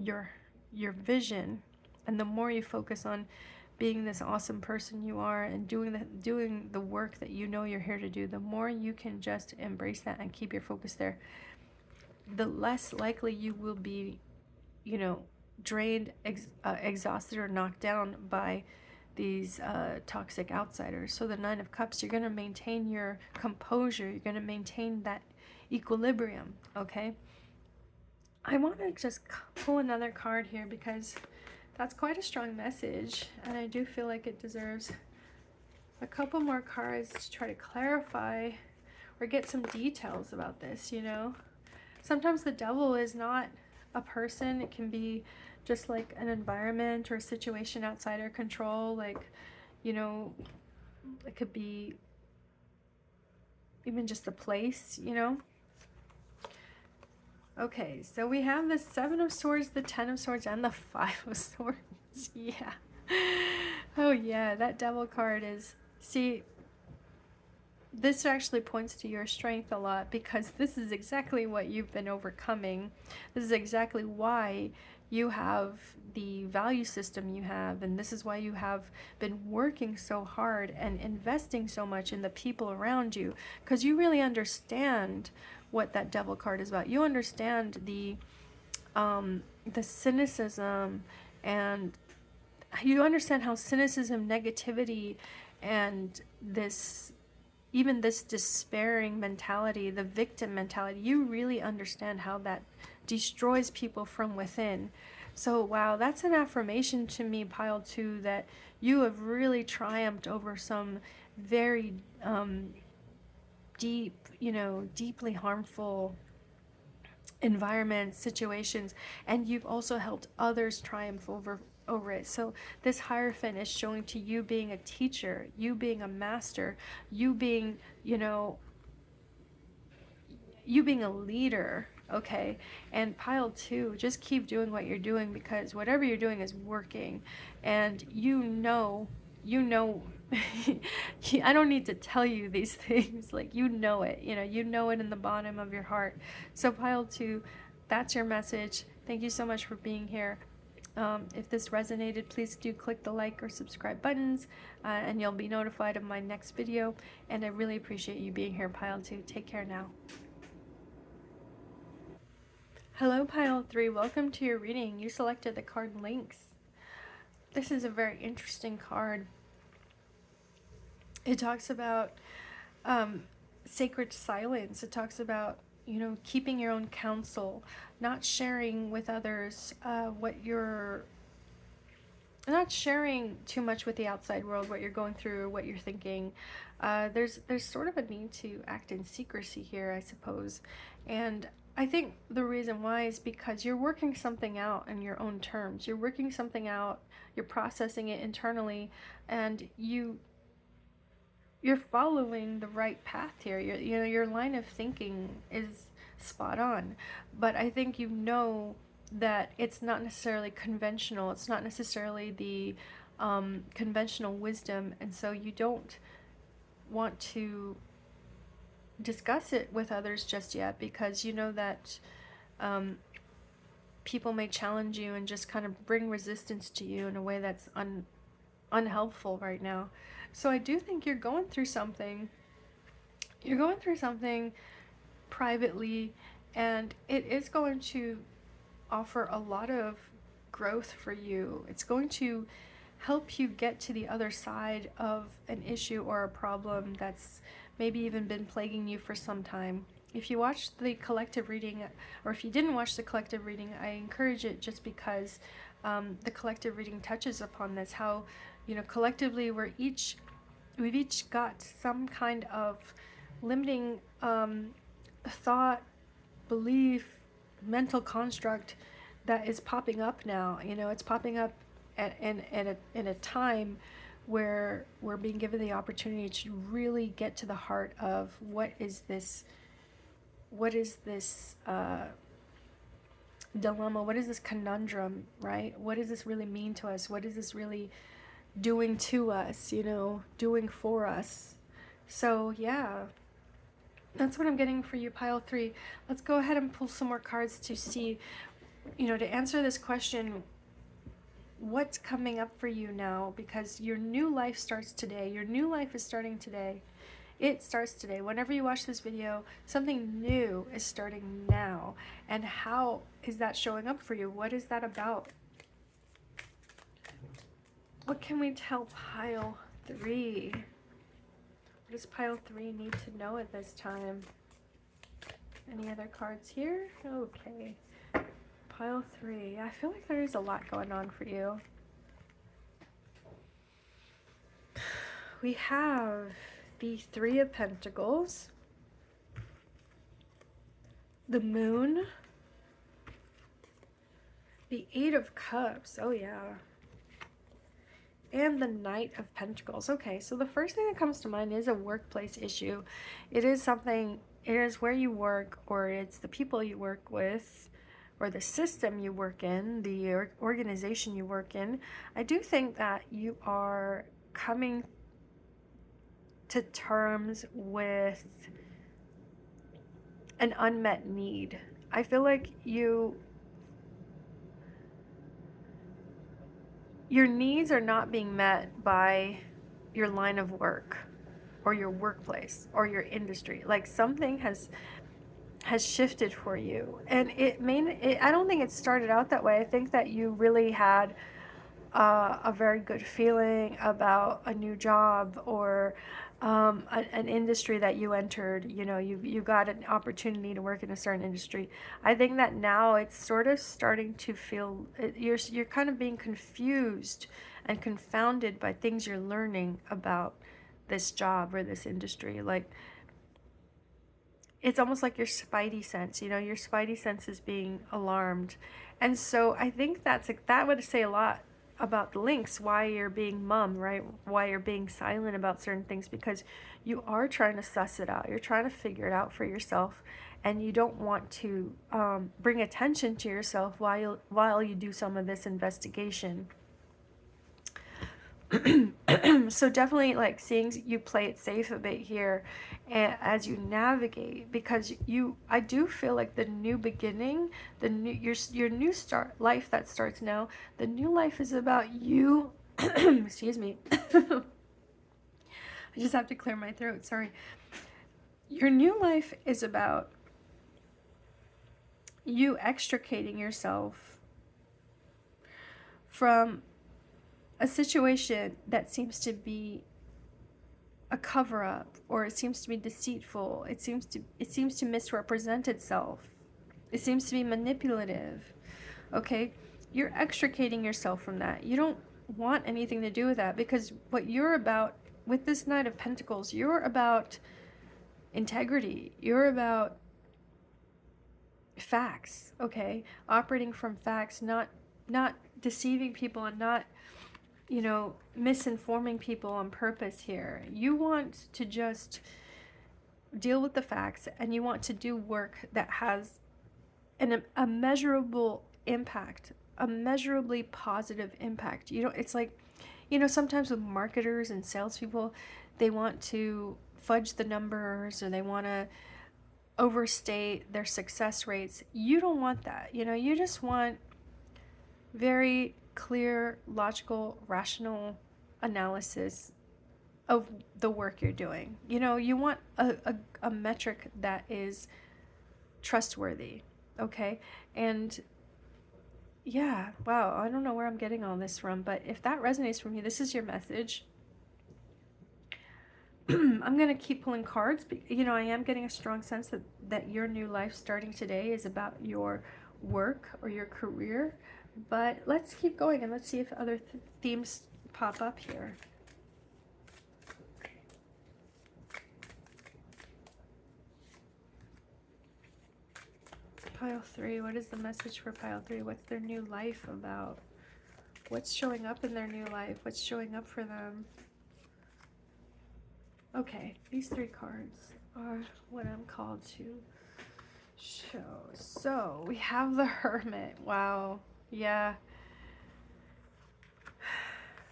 your vision, and the more you focus on being this awesome person you are, and doing the work that you know you're here to do, the more you can just embrace that and keep your focus there, the less likely you will be, you know, drained, exhausted, or knocked down by these toxic outsiders. So the Nine of Cups, you're going to maintain your composure. You're going to maintain that equilibrium, okay? I want to just pull another card here because that's quite a strong message, and I do feel like it deserves a couple more cards to try to clarify or get some details about this, you know? Sometimes the devil is not a person. It can be just like an environment or a situation outside our control. Like, you know, it could be even just a place, you know? Okay, so we have the Seven of Swords, the Ten of Swords, and the Five of Swords. Yeah. Oh yeah, that devil card is... See, this actually points to your strength a lot, because this is exactly what you've been overcoming. This is exactly why you have the value system you have, and this is why you have been working so hard and investing so much in the people around you, because you really understand what that devil card is about. You understand the cynicism, and you understand how cynicism, negativity, and even this despairing mentality, the victim mentality, you really understand how that destroys people from within. So wow, that's an affirmation to me, pile two, that you have really triumphed over some very deep, you know, deeply harmful environments, situations, and you've also helped others triumph over it. So this Hierophant is showing to you being a teacher, you being a master, you being, you know, you being a leader, okay? And pile 2, just keep doing what you're doing, because whatever you're doing is working. And you know, I don't need to tell you these things. Like, you know it, you know it in the bottom of your heart. So pile 2, that's your message. Thank you so much for being here. If this resonated, please do click the like or subscribe buttons, and you'll be notified of my next video. And I really appreciate you being here, pile 2. Take care now. Hello, pile 3. Welcome to your reading. You selected the card LYNX. This is a very interesting card. It talks about sacred silence. It talks about, keeping your own counsel, not sharing with others not sharing too much with the outside world, what you're going through, what you're thinking. There's sort of a need to act in secrecy here, I suppose. And I think the reason why is because you're working something out in your own terms. You're working something out, you're processing it internally, and you're following the right path here. Your line of thinking is spot on. But I think that it's not necessarily conventional. It's not necessarily the conventional wisdom, and so you don't want to discuss it with others just yet, because you know that people may challenge you and just kind of bring resistance to you in a way that's unhelpful right now. So I do think you're going through something. You're going through something privately, and it is going to offer a lot of growth for you. It's going to help you get to the other side of an issue or a problem that's maybe even been plaguing you for some time. If you watched the collective reading, or if you didn't watch the collective reading, I encourage it, just because the collective reading touches upon this, how collectively we've each got some kind of limiting thought, belief, mental construct that is popping up now. It's popping up in a time where we're being given the opportunity to really get to the heart of what is this dilemma, what is this conundrum, right? What does this really mean to us? What is this really doing to us, doing for us? So yeah, that's what I'm getting for you, pile 3. Let's go ahead and pull some more cards to see, to answer this question, what's coming up for you now, because your new life starts today. Your new life is starting today. It starts today. Whenever you watch this video, something new is starting now. And how is that showing up for you? What is that about? What can we tell pile 3? What does pile 3 need to know at this time? Any other cards here? Okay. Pile 3. I feel like there is a lot going on for you. We have the 3 of Pentacles, the Moon, the 8 of Cups. Oh yeah. And the Knight of Pentacles. Okay, so the first thing that comes to mind is a workplace issue. It is where you work, or it's the people you work with, or the system you work in, the organization you work in. I do think that you are coming to terms with an unmet need. I feel like your needs are not being met by your line of work or your workplace or your industry. Like, something has shifted for you, and I don't think it started out that way. I think that you really had a very good feeling about a new job, or an industry that you entered. You got an opportunity to work in a certain industry. I think that now it's sort of starting to feel, you're kind of being confused and confounded by things you're learning about this job or this industry. Like, it's almost like your spidey sense, your spidey sense is being alarmed. And so I think that would say a lot about the LYNX, why you're being mum, right? Why you're being silent about certain things, because you are trying to suss it out. You're trying to figure it out for yourself, and you don't want to bring attention to yourself while you do some of this investigation. So definitely like seeing you play it safe a bit here as you navigate, because I do feel like the new beginning, the new your new start life that starts now, the new life is about you. Excuse me. I just have to clear my throat, sorry. Your new life is about you extricating yourself from a situation that seems to be a cover-up, or it seems to be deceitful, it seems to misrepresent itself, it seems to be manipulative. Okay, you're extricating yourself from that. You don't want anything to do with that, because what you're about with this Knight of Pentacles, you're about integrity, you're about facts. Okay, operating from facts, not deceiving people, and not, you know, misinforming people on purpose here. You want to just deal with the facts, and you want to do work that has a measurable impact, a measurably positive impact. You know, it's like, you know, sometimes with marketers and salespeople, they want to fudge the numbers, or they want to overstate their success rates. You don't want that. You know, you just want very clear, logical, rational analysis of the work you're doing. You know, you want a metric that is trustworthy. Okay, and yeah, wow, I don't know where I'm getting all this from, but if that resonates from you, this is your message. I'm going to keep pulling cards. You know, I am getting a strong sense that your new life starting today is about your work or your career. But let's keep going, and let's see if other themes pop up here. Pile 3, what is the message for pile 3? What's their new life about? What's showing up in their new life? What's showing up for them? Okay, these 3 cards are what I'm called to show. So we have the Hermit. Wow. Yeah.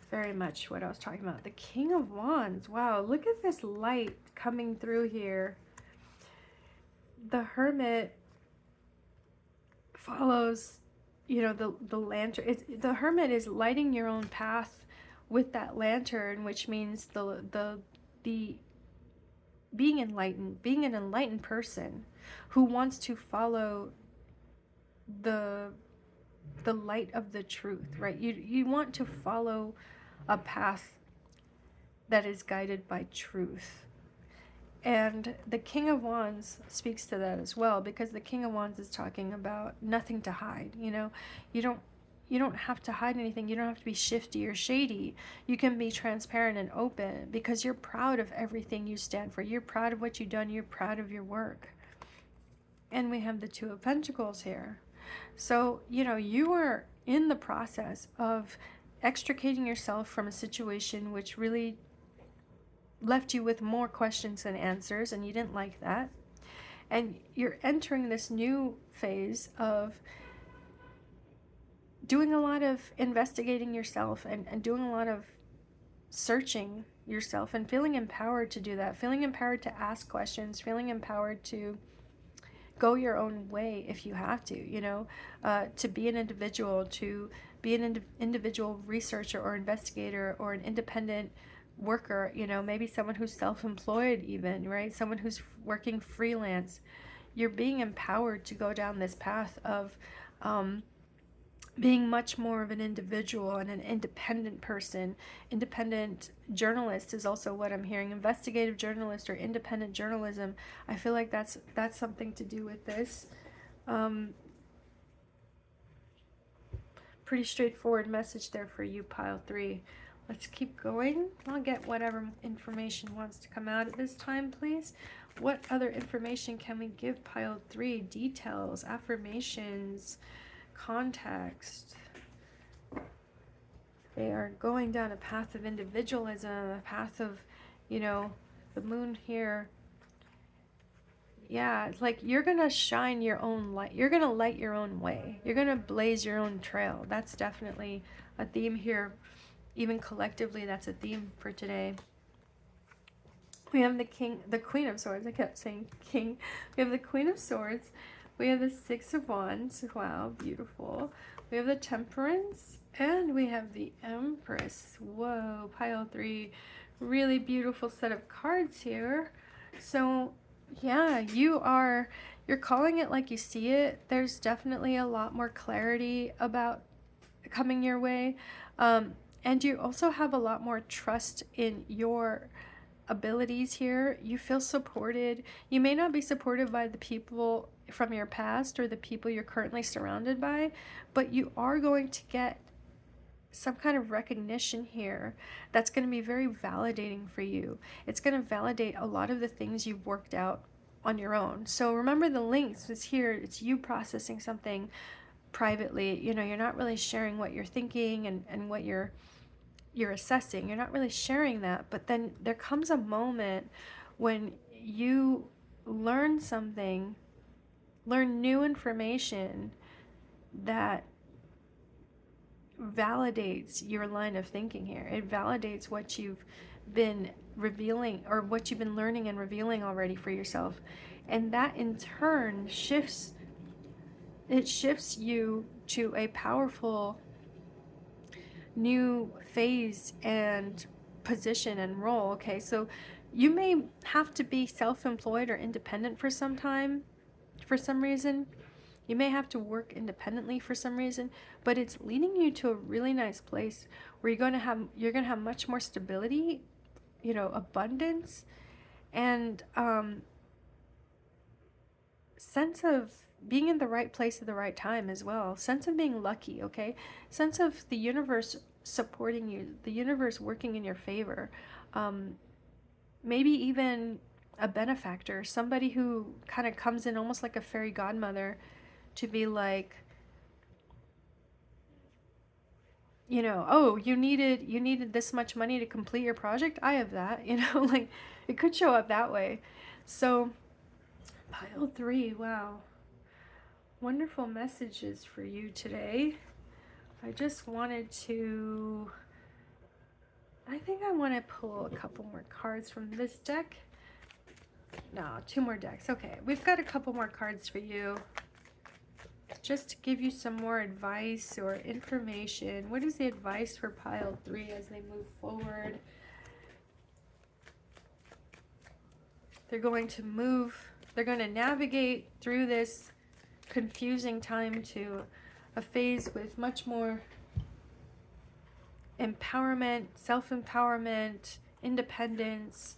Very much what I was talking about. The King of Wands. Wow, look at this light coming through here. The Hermit follows, you know, the lantern. The Hermit is lighting your own path with that lantern, which means the being enlightened, being an enlightened person who wants to follow the light of the truth, right? You want to follow a path that is guided by truth. And the King of Wands speaks to that as well, because the King of Wands is talking about nothing to hide. You know, you don't have to hide anything. You don't have to be shifty or shady. You can be transparent and open, because you're proud of everything you stand for. You're proud of what you've done. You're proud of your work. And we have the Two of Pentacles here. So, you know, you are in the process of extricating yourself from a situation which really left you with more questions than answers, and you didn't like that. And you're entering this new phase of doing a lot of investigating yourself, and doing a lot of searching yourself, and feeling empowered to do that, feeling empowered to ask questions, feeling empowered to go your own way if you have to, you know, to be an individual, to be an individual researcher or investigator, or an independent worker, you know, maybe someone who's self-employed even, right? Someone who's working freelance. You're being empowered to go down this path of being much more of an individual and an independent person. Independent journalist is also what I'm hearing. Investigative journalist or independent journalism. I feel like that's something to do with this. Pretty straightforward message there for you, pile 3. Let's keep going. I'll get whatever information wants to come out at this time, please. What other information can we give pile 3? Details, affirmations, context. They are going down a path of individualism, a path of, you know, the moon here. Yeah, it's like you're going to shine your own light. You're going to light your own way. You're going to blaze your own trail. That's definitely a theme here. Even collectively, that's a theme for today. We have the Queen of Swords. I kept saying King. We have the Queen of Swords. We have the Six of Wands. Wow, beautiful. We have the Temperance. And we have the Empress. Whoa, pile 3. Really beautiful set of cards here. So, yeah, you're calling it like you see it. There's definitely a lot more clarity about coming your way. And you also have a lot more trust in your abilities here. You feel supported. You may not be supported by the people from your past or the people you're currently surrounded by, but you are going to get some kind of recognition here that's going to be very validating for you. It's going to validate a lot of the things you've worked out on your own. So remember, the LYNX is here. It's you processing something privately. You know, you're not really sharing what you're thinking and what you're assessing. You're not really sharing that. But then there comes a moment when you learn something, learn new information that validates your line of thinking here. It validates what you've been revealing, or what you've been learning and revealing already for yourself. And that in turn shifts you to a powerful new phase and position and role. Okay, so you may have to be self-employed or independent for some time, for some reason. You may have to work independently for some reason, but it's leading you to a really nice place where you're going to have much more stability, you know, abundance, and sense of being in the right place at the right time as well. Sense of being lucky, okay? Sense of the universe supporting you, the universe working in your favor. Maybe even a benefactor, somebody who kind of comes in almost like a fairy godmother to be like, you know, oh, you needed this much money to complete your project. I have that, you know, like it could show up that way. So pile 3, wow. Wonderful messages for you today. I just wanted to, I think I want to pull a couple more cards from this deck. No, 2 more decks. Okay, we've got a couple more cards for you, just to give you some more advice or information. What is the advice for pile 3 as they move forward? They're going to navigate through this confusing time to a phase with much more empowerment, self-empowerment, independence,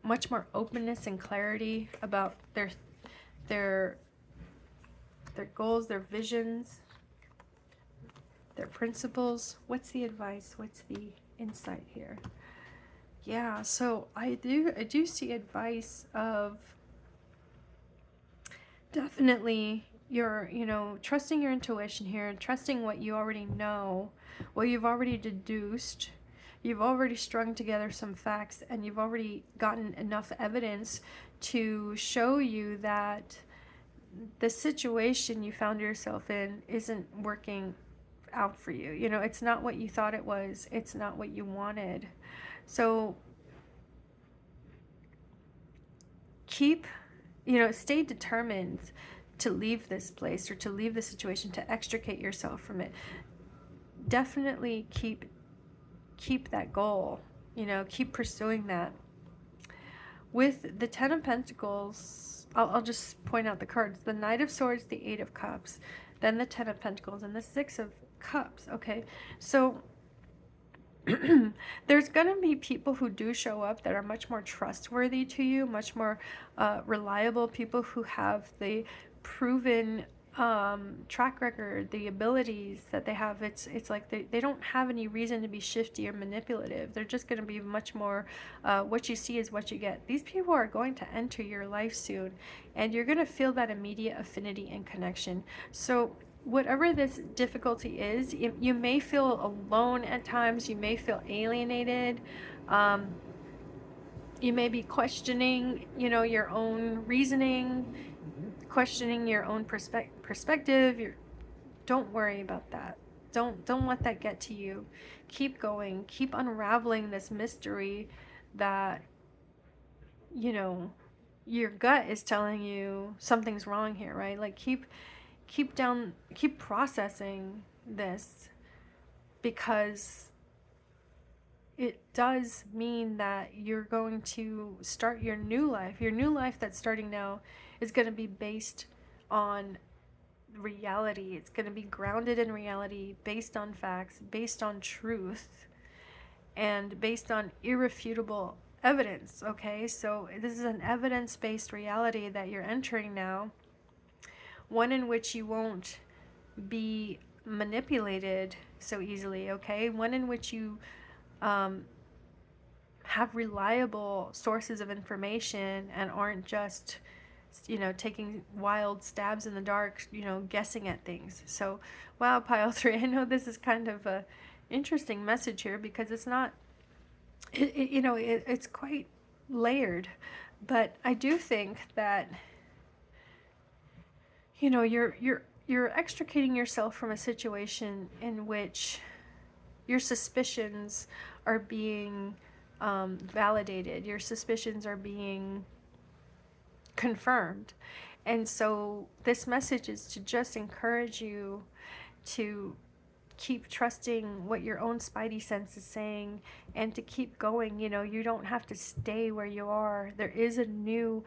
much more openness and clarity about their goals, their visions, their principles. What's the advice? What's the insight here? Yeah, so I do see advice of definitely your, you know, trusting your intuition here, trusting what you already know, what you've already deduced. You've already strung together some facts, and you've already gotten enough evidence to show you that the situation you found yourself in isn't working out for you. You know, it's not what you thought it was. It's not what you wanted. So stay determined to leave this place or to leave the situation, to extricate yourself from it. Definitely keep that goal, you know, keep pursuing that. With the 10 of Pentacles, I'll just point out the cards. The Knight of Swords, the 8 of Cups, then the 10 of Pentacles, and the 6 of Cups. Okay, so there's going to be people who do show up that are much more trustworthy to you, much more reliable, people who have the proven track record, the abilities that they have. It's like they don't have any reason to be shifty or manipulative. They're just going to be much more what you see is what you get. These people are going to enter your life soon, and you're going to feel that immediate affinity and connection. So whatever this difficulty is, you may feel alone at times, you may feel alienated, you may be questioning, you know, your own reasoning, questioning your own perspective. Don't worry about that. Don't let that get to you. Keep going. Keep unraveling this mystery that, you know, your gut is telling you something's wrong here, right? Like keep processing this, because it does mean that you're going to start your new life. Your new life that's starting now is going to be based on reality. It's going to be grounded in reality, based on facts, based on truth, and based on irrefutable evidence. Okay, so this is an evidence-based reality that you're entering now, one in which you won't be manipulated so easily. Okay, one in which you have reliable sources of information and aren't just, you know, taking wild stabs in the dark, you know, guessing at things. So, wow, pile 3, I know this is kind of a interesting message here, because it's not, you know, it's quite layered, but I do think that, you know, you're extricating yourself from a situation in which your suspicions are being validated, your suspicions are being confirmed. And so this message is to just encourage you to keep trusting what your own spidey sense is saying, and to keep going. You know, you don't have to stay where you are. There is a new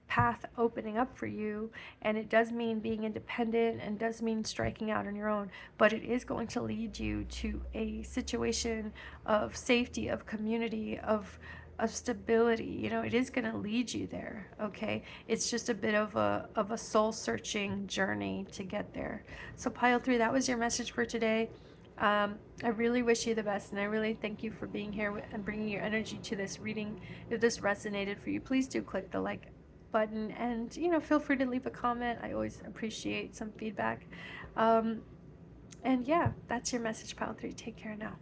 path opening up for you, and it does mean being independent and does mean striking out on your own, but it is going to lead you to a situation of safety, of community, of stability. You know, it is going to lead you there. Okay, it's just a bit of a soul searching journey to get there. So pile 3, that was your message for today. I really wish you the best, and I really thank you for being here and bringing your energy to this reading. If this resonated for you, please do click the like button, and, you know, feel free to leave a comment. I always appreciate some feedback. And yeah, that's your message, pile 3. Take care now.